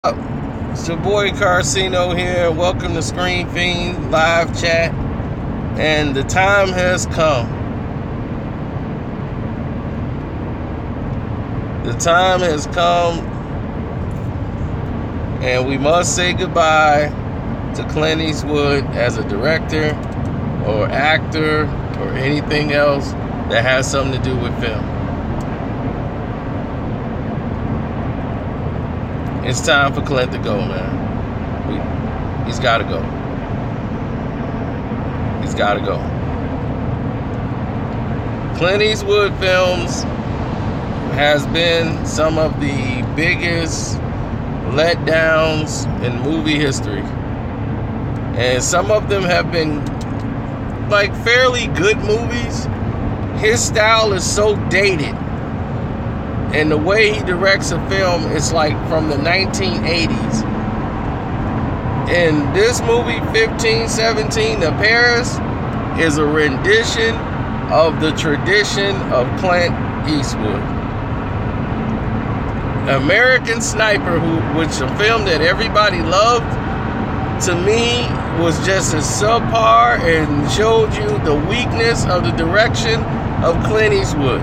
It's your boy Carcino here. Welcome to Screen Fiend Live Chat. And the time has come. The time has come. And we must say goodbye to Clint Eastwood as a director or actor or anything else that has something to do with film. It's time for Clint to go, man. He's got to go. He's got to go. Clint Eastwood films has been some of the biggest letdowns in movie history. And some of them have been like fairly good movies. His style is so dated. And the way he directs a film is like from the 1980s. And this movie, 1517 to Paris, is a rendition of the tradition of Clint Eastwood. American Sniper, which is a film that everybody loved, to me was just as subpar and showed you the weakness of the direction of Clint Eastwood.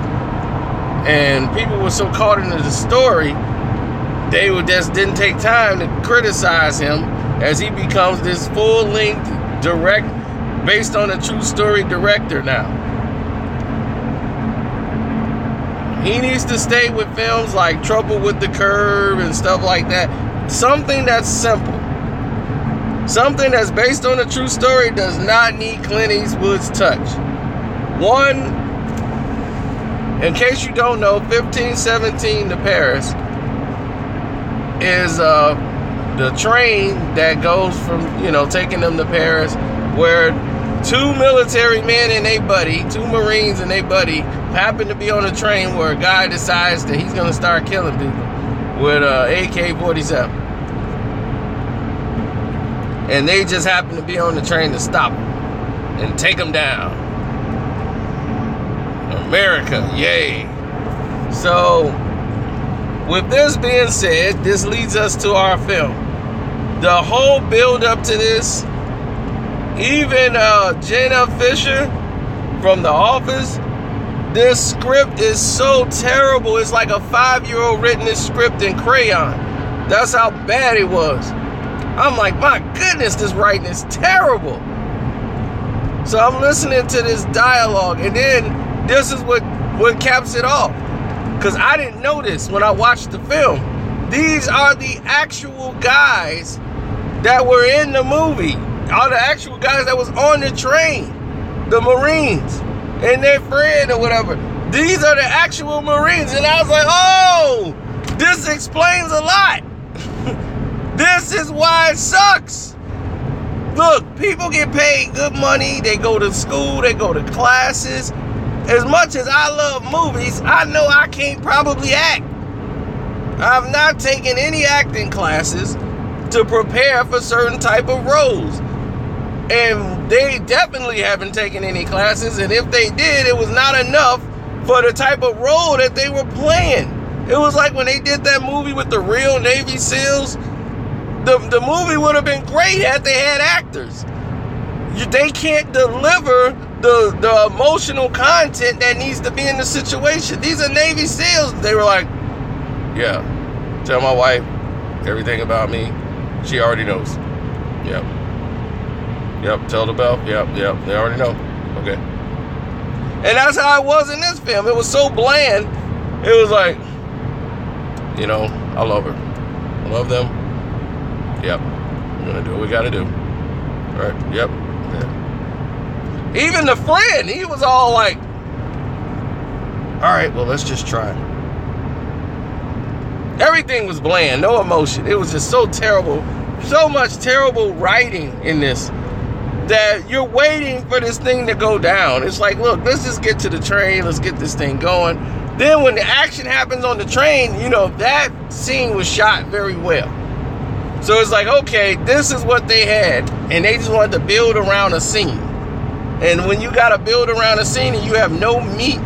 And people were so caught into the story, they just didn't take time to criticize him as he becomes this full-length direct, based on a true story director now. He needs to stay with films like Trouble with the Curve and stuff like that. Something that's simple. Something that's based on a true story does not need Clint Eastwood's touch. One, in case you don't know, 1517 to Paris is the train that goes from, taking them to Paris, where two military men and a buddy, two Marines and a buddy, happen to be on a train where a guy decides that he's going to start killing people with AK-47. And they just happen to be on the train to stop him and take him down. America, yay. So, with this being said, this leads us to our film. The whole build up to this, even Jenna Fisher from The Office, this script is so terrible. It's like a 5-year-old written this script in crayon. That's how bad it was. I'm like, my goodness, this writing is terrible. So I'm listening to this dialogue, and then this is what caps it off. Because I didn't know this when I watched the film. These are the actual guys that were in the movie. All the actual guys that was on the train. The Marines. And their friend or whatever. These are the actual Marines. And I was like, oh, this explains a lot. This is why it sucks. Look, people get paid good money. They go to school. They go to classes. As much as I love movies, I know I can't probably act. I've not taken any acting classes to prepare for certain type of roles. And they definitely haven't taken any classes, and if they did, it was not enough for the type of role that they were playing. It was like when they did that movie with the real Navy SEALs, the movie would have been great had they had actors. They can't deliver the emotional content that needs to be in the situation. These are Navy SEALs. They were like, yeah, tell my wife everything about me. She already knows. Yep, tell the bell. Yep, they already know. Okay. And that's how it was in this film. It was so bland. It was like, I love her. I love them. Yep, we're going to do what we got to do. All right, yep. Yeah. Even the friend, he was all like, all right, well, let's just try. Everything was bland, no emotion. It was just so terrible. So much terrible writing in this that you're waiting for this thing to go down. It's like, look, let's just get to the train. Let's get this thing going. Then when the action happens on the train, that scene was shot very well. So it's like, okay, this is what they had. And they just wanted to build around a scene. And when you got to build around a scene and you have no meat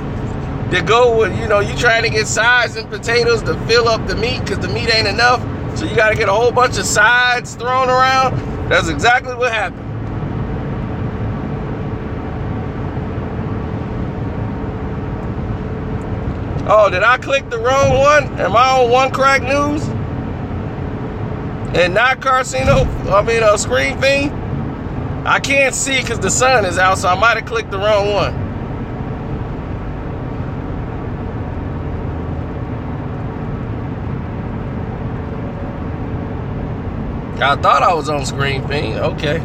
to go with, you trying to get sides and potatoes to fill up the meat because the meat ain't enough. So So you got to get a whole bunch of sides thrown around. That's exactly what happened. Oh, did I click the wrong one? Am I on One Crack News? And not Screen Fiend? I can't see because the sun is out, so I might have clicked the wrong one. I thought I was on Screen Fiend. Okay.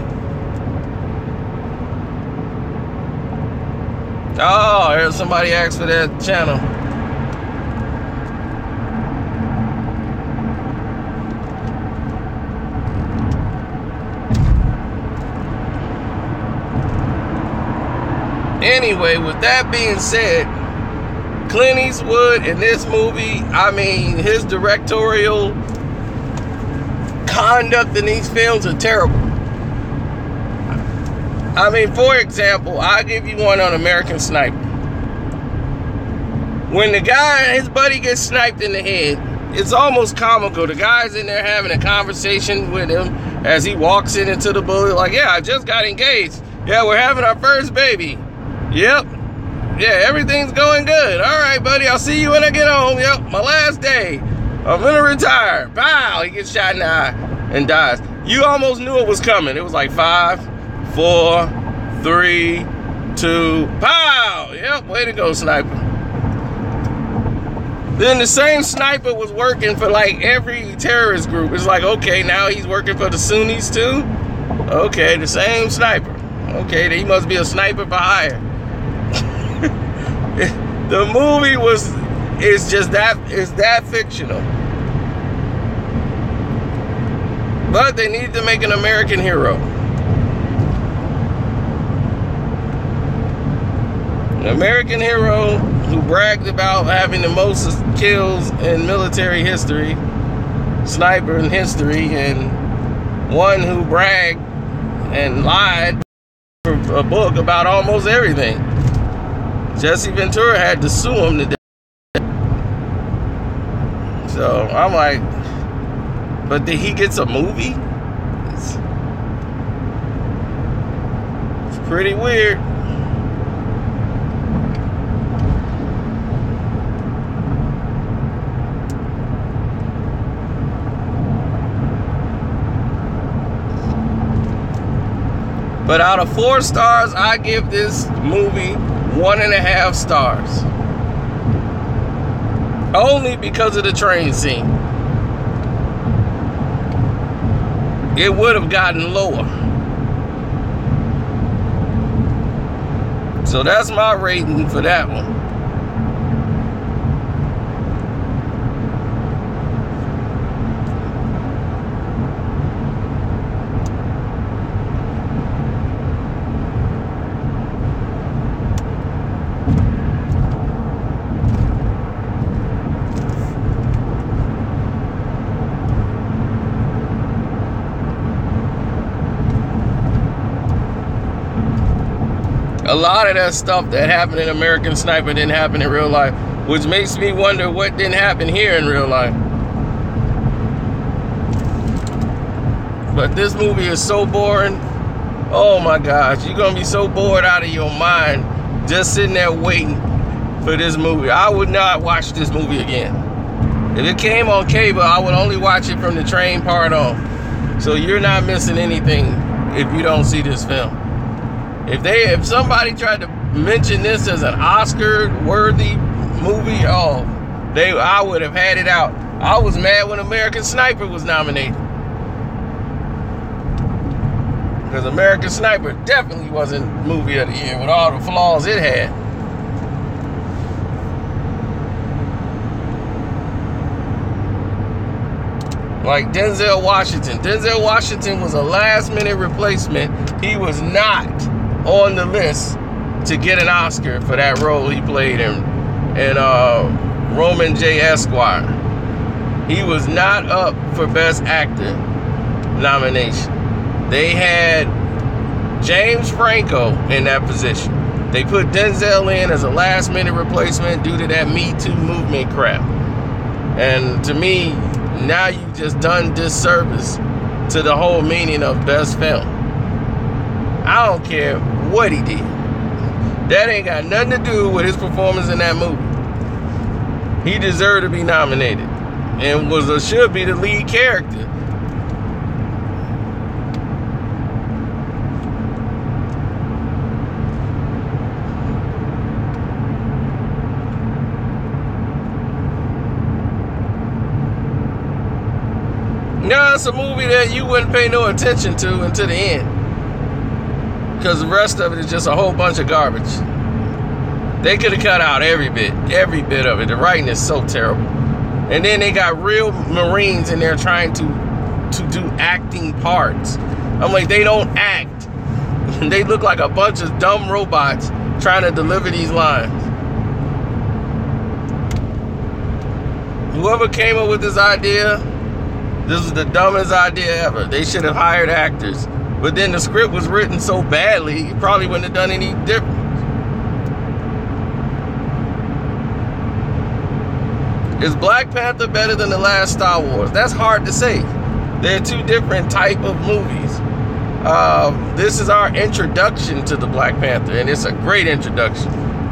Oh, here's somebody asked for that channel. Anyway, with that being said, Clint Eastwood in this movie, I mean, his directorial conduct in these films are terrible. I mean, for example, I'll give you one on American Sniper. When the guy, his buddy gets sniped in the head, it's almost comical. The guy's in there having a conversation with him as he walks into the bullet, like, yeah, I just got engaged. Yeah, we're having our first baby. Yep. Yeah, everything's going good. All right, buddy, I'll see you when I get home. Yep, my last day. I'm gonna retire. Pow! He gets shot in the eye and dies. You almost knew it was coming. It was like 5, 4, 3, 2, pow! Yep, way to go, sniper. Then the same sniper was working for like every terrorist group. It's like, okay, now he's working for the Sunnis too? Okay, the same sniper. Okay, he must be a sniper for hire. The movie is that fictional. But they need to make an American hero. An American hero who bragged about having the most kills in military history, sniper in history, and one who bragged and lied for a book about almost everything. Jesse Ventura had to sue him to death. So I'm like, but did he get a movie? It's pretty weird. But out of 4 stars, I give this movie 1.5 stars. Only because of the train scene. It would have gotten lower. So that's my rating for that one. A lot of that stuff that happened in American Sniper didn't happen in real life, which makes me wonder what didn't happen here in real life. But this movie is so boring. Oh my gosh, you're gonna be so bored out of your mind just sitting there waiting for this movie. I would not watch this movie again. If it came on cable, I would only watch it from the train part on. So you're not missing anything if you don't see this film. If somebody tried to mention this as an Oscar-worthy movie, I would have had it out. I was mad when American Sniper was nominated. Because American Sniper definitely wasn't movie of the year with all the flaws it had. Like Denzel Washington. Denzel Washington was a last-minute replacement. He was not on the list to get an Oscar for that role he played in Roman J. Esquire. He was not up for Best Actor nomination. They had James Franco in that position. They put Denzel in as a last-minute replacement due to that Me Too movement crap. And to me, now you just done disservice to the whole meaning of best film. I don't care what he did. That ain't got nothing to do with his performance in that movie. He deserved to be nominated and should be the lead character. No, it's a movie that you wouldn't pay no attention to until the end, because the rest of it is just a whole bunch of garbage. They could have cut out every bit of it. The writing is so terrible. And then they got real Marines in there trying to do acting parts. I'm like, they don't act. They look like a bunch of dumb robots trying to deliver these lines. Whoever came up with this idea, this was the dumbest idea ever. They should have hired actors. But then the script was written so badly, you probably wouldn't have done any different. Is Black Panther better than the last Star Wars? That's hard to say. They're two different type of movies. This is our introduction to the Black Panther, and it's a great introduction.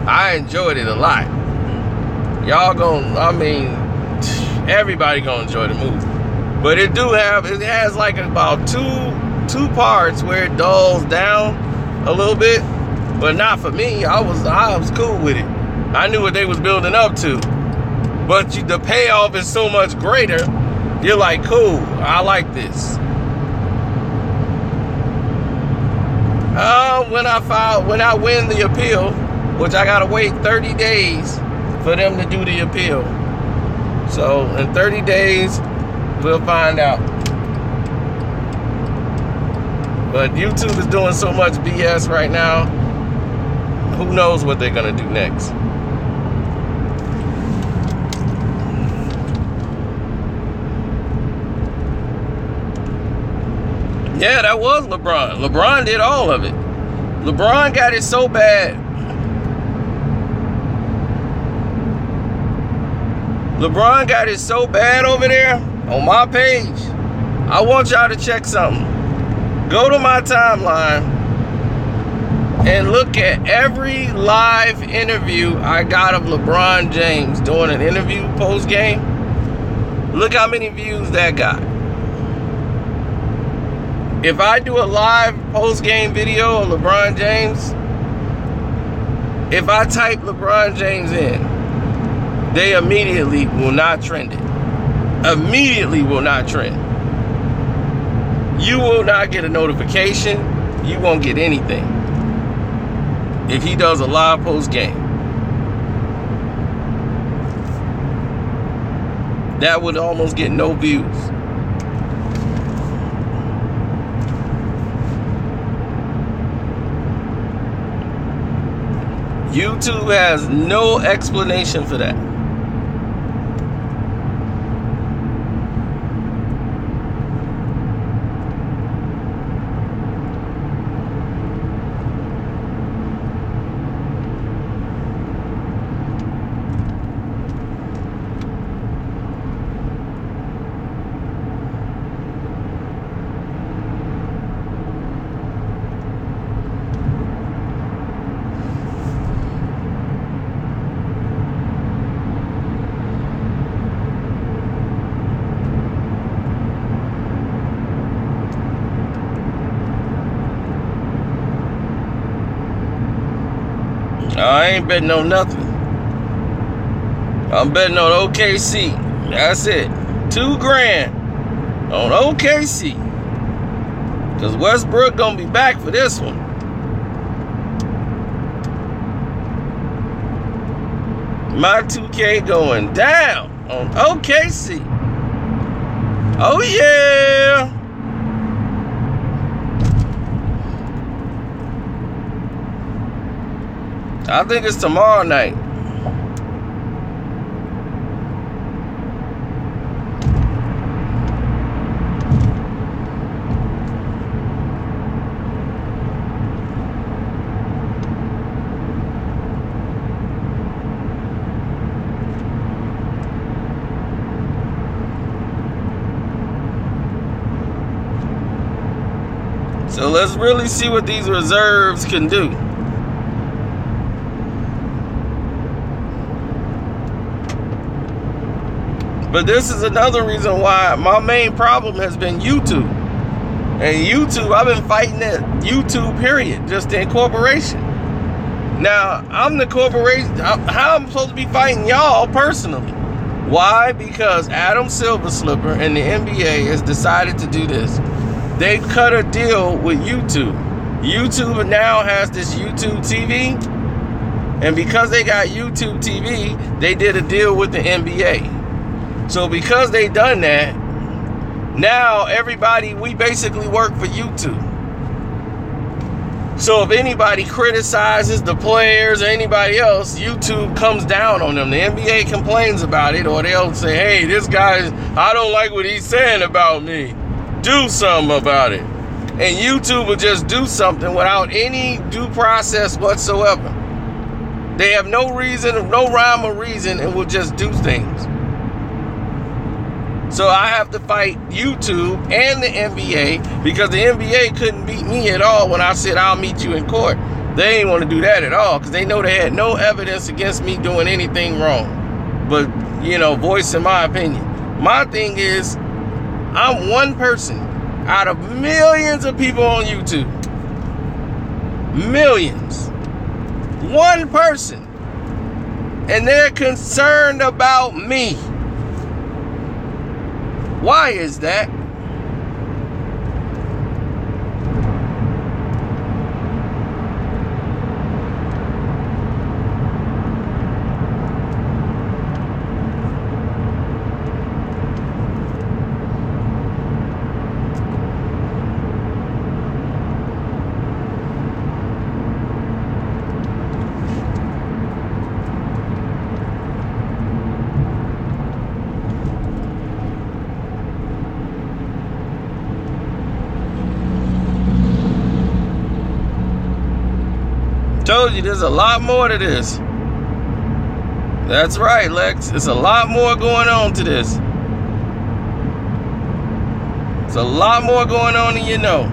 I enjoyed it a lot. Everybody gonna enjoy the movie. But it has like about two parts where it dulls down a little bit, but not for me. I was cool with it. I knew what they was building up to, but the payoff is so much greater. You're like, cool, I like this. When I win the appeal, which I gotta wait 30 days for them to do the appeal. So in 30 days, we'll find out. But YouTube is doing so much BS right now. Who knows what they're gonna do next? Yeah, that was LeBron. LeBron did all of it. LeBron got it so bad. LeBron got it so bad over there on my page. I want y'all to check something. Go to my timeline and look at every live interview I got of LeBron James doing an interview post-game. Look how many views that got. If I do a live post-game video of LeBron James, if I type LeBron James in, they immediately will not trend it. Immediately will not trend. You will not get a notification. You won't get anything if he does a live post game. That would almost get no views. YouTube has no explanation for that. I ain't betting on nothing. I'm betting on OKC. That's it. $2,000 on OKC. Because Westbrook gonna be back for this one. My 2K going down on OKC. Oh yeah. I think it's tomorrow night. So let's really see what these reserves can do. But this is another reason why my main problem has been YouTube. And YouTube, I've been fighting that YouTube, period, just the incorporation. Now, I'm the corporation. How am I supposed to be fighting y'all personally? Why? Because Adam Silverslipper and the NBA has decided to do this. They cut a deal with YouTube. YouTube now has this YouTube TV. And because they got YouTube TV, they did a deal with the NBA. So because they done that, now everybody, we basically work for YouTube. So if anybody criticizes the players or anybody else, YouTube comes down on them. The NBA complains about it, or they'll say, hey, this guy, I don't like what he's saying about me. Do something about it. And YouTube will just do something without any due process whatsoever. They have no reason, no rhyme or reason, and will just do things. So I have to fight YouTube and the NBA because the NBA couldn't beat me at all when I said I'll meet you in court. They ain't want to do that at all because they know they had no evidence against me doing anything wrong. But, you know, voicing my opinion. My thing is, I'm one person out of millions of people on YouTube. Millions. One person. And they're concerned about me. Why is that? Told you there's a lot more to this. That's right, Lex. There's a lot more going on to this. There's a lot more going on than you know.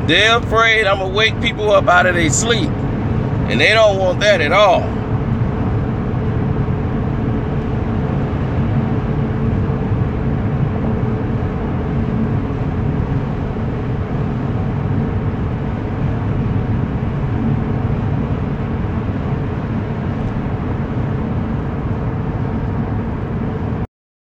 They're afraid I'm gonna wake people up out of their sleep. And they don't want that at all.